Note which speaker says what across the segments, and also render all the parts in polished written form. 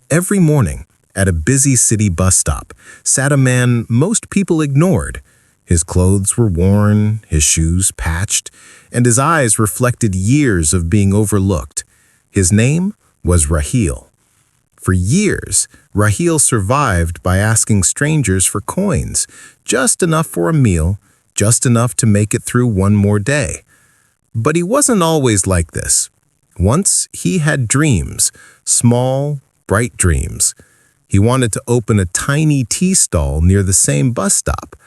Speaker 1: Every morning, at a busy city bus stop, sat a man most people ignored. His clothes were worn, his shoes patched, and his eyes reflected years of being overlooked. His name was Rahil. For years, Rahil survived by asking strangers for coins, just enough for a meal, just enough to make it through one more day. But he wasn't always like this. Once he had dreams, small, bright dreams. He wanted to open a tiny tea stall near the same bus stop.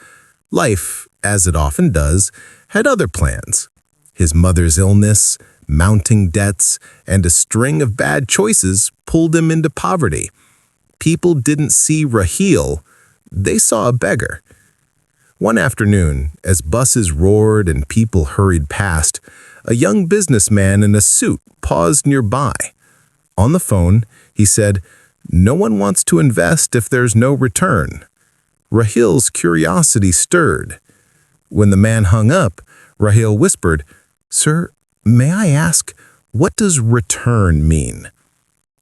Speaker 1: Life, as it often does, had other plans. His mother's illness, mounting debts, and a string of bad choices pulled him into poverty. People didn't see Rahil, they saw a beggar. One afternoon, as buses roared and people hurried past, a young businessman in a suit paused nearby. On the phone, he said, "No one wants to invest if there's no return." Rahil's curiosity stirred. When the man hung up, Rahil whispered, "Sir, may I ask, what does return mean?"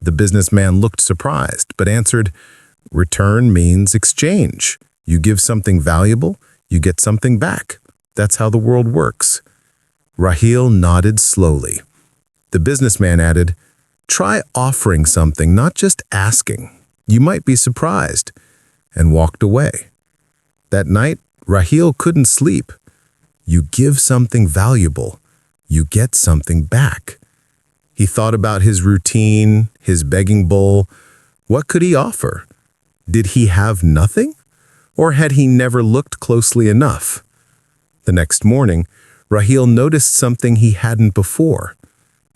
Speaker 1: The businessman looked surprised, but answered, "Return means exchange. You give something valuable, you get something back. That's how the world works." Rahil nodded slowly. The businessman added, "Try offering something, not just asking. You might be surprised," and walked away. That night, Rahil couldn't sleep. You give something valuable, you get something back. He thought about his routine, his begging bowl. What could he offer? Did he have nothing? Or had he never looked closely enough? The next morning, Rahil noticed something he hadn't before.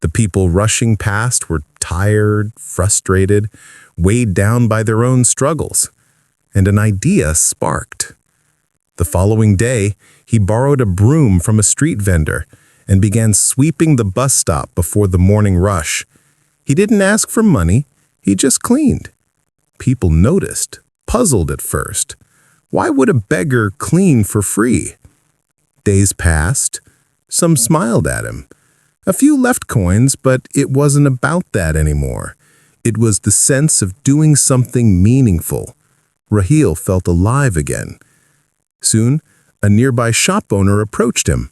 Speaker 1: The people rushing past were tired, frustrated, weighed down by their own struggles. And an idea sparked. The following day, he borrowed a broom from a street vendor and began sweeping the bus stop before the morning rush. He didn't ask for money, he just cleaned. People noticed, puzzled at first. Why would a beggar clean for free? Days passed. Some smiled at him. A few left coins, but it wasn't about that anymore. It was the sense of doing something meaningful. Rahil felt alive again. Soon, a nearby shop owner approached him.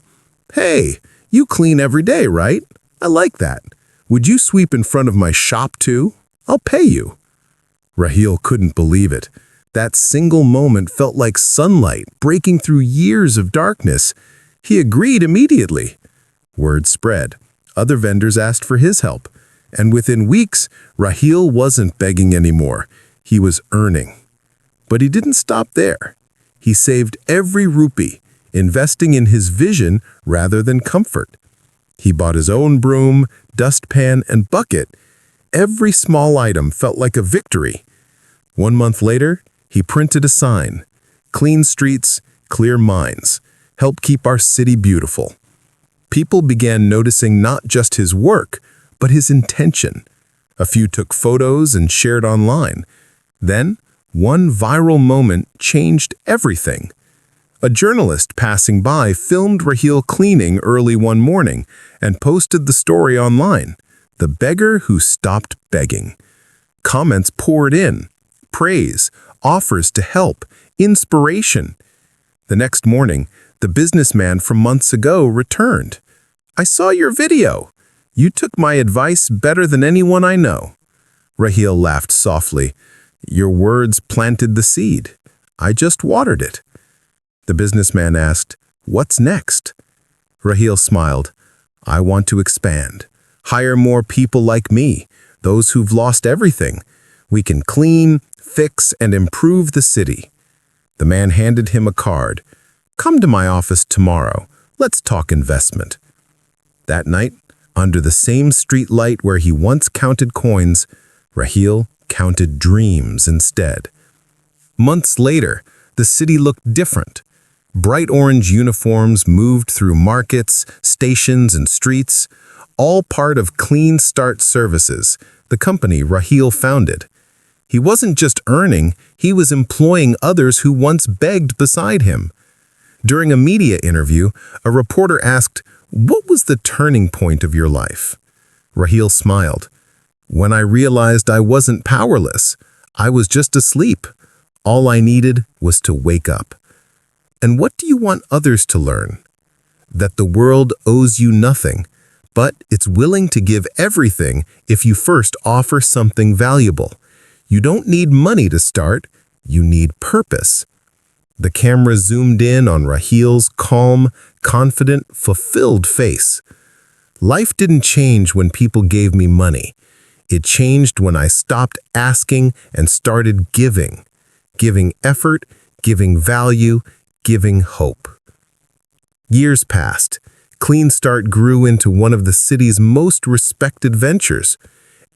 Speaker 1: "Hey, you clean every day, right? I like that. Would you sweep in front of my shop too? I'll pay you." Rahil couldn't believe it. That single moment felt like sunlight breaking through years of darkness. He agreed immediately. Word spread. Other vendors asked for his help. And within weeks, Rahil wasn't begging anymore. He was earning. But he didn't stop there. He saved every rupee, investing in his vision rather than comfort. He bought his own broom, dustpan, and bucket. Every small item felt like a victory. 1 month later, he printed a sign. "Clean streets, clear minds. Help keep our city beautiful." People began noticing not just his work, but his intention. A few took photos and shared online. Then, one viral moment changed everything. A journalist passing by filmed Rahil cleaning early one morning and posted the story online. The beggar who stopped begging. Comments poured in. Praise, offers to help, inspiration. The next morning, the businessman from months ago returned. "I saw your video. You took my advice better than anyone I know." Rahil laughed softly. "Your words planted the seed. I just watered it." The businessman asked, "What's next?" Rahil smiled. "I want to expand. Hire more people like me, those who've lost everything. We can clean, fix, and improve the city." The man handed him a card. "Come to my office tomorrow. Let's talk investment." That night, under the same street light where he once counted coins, Rahil counted dreams instead. Months later, the city looked different. Bright orange uniforms moved through markets, stations, and streets, all part of Clean Start Services, the company Rahil founded. He wasn't just earning, he was employing others who once begged beside him. During a media interview, a reporter asked, "What was the turning point of your life?" Rahil smiled. When I realized I wasn't powerless, I was just asleep. All I needed was to wake up. And what do you want others to learn? That the world owes you nothing, but it's willing to give everything if you first offer something valuable. You don't need money to start, you need purpose. The camera zoomed in on Rahil's calm, confident, fulfilled face. Life didn't change when people gave me money. It changed when I stopped asking and started giving. Giving effort, giving value, giving hope. Years passed. Clean Start grew into one of the city's most respected ventures.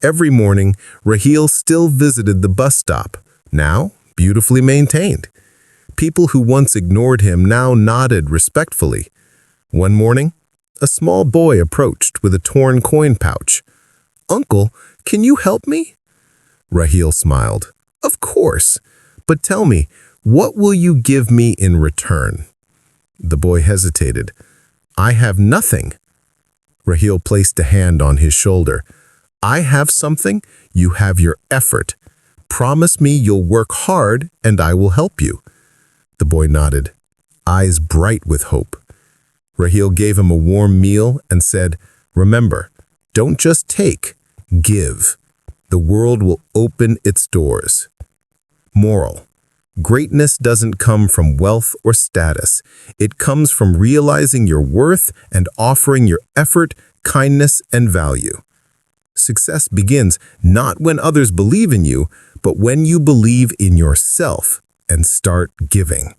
Speaker 1: Every morning, Rahil still visited the bus stop, now beautifully maintained. People who once ignored him now nodded respectfully. One morning, a small boy approached with a torn coin pouch. "Uncle, can you help me?" Rahil smiled. "Of course, but tell me, what will you give me in return?" The boy hesitated. "I have nothing." Rahil placed a hand on his shoulder. "I have something, you have your effort. Promise me you'll work hard and I will help you." The boy nodded, eyes bright with hope. Rahil gave him a warm meal and said, "Remember, don't just take, give. The world will open its doors." Moral: greatness doesn't come from wealth or status. It comes from realizing your worth and offering your effort, kindness, and value. Success begins not when others believe in you, but when you believe in yourself and start giving.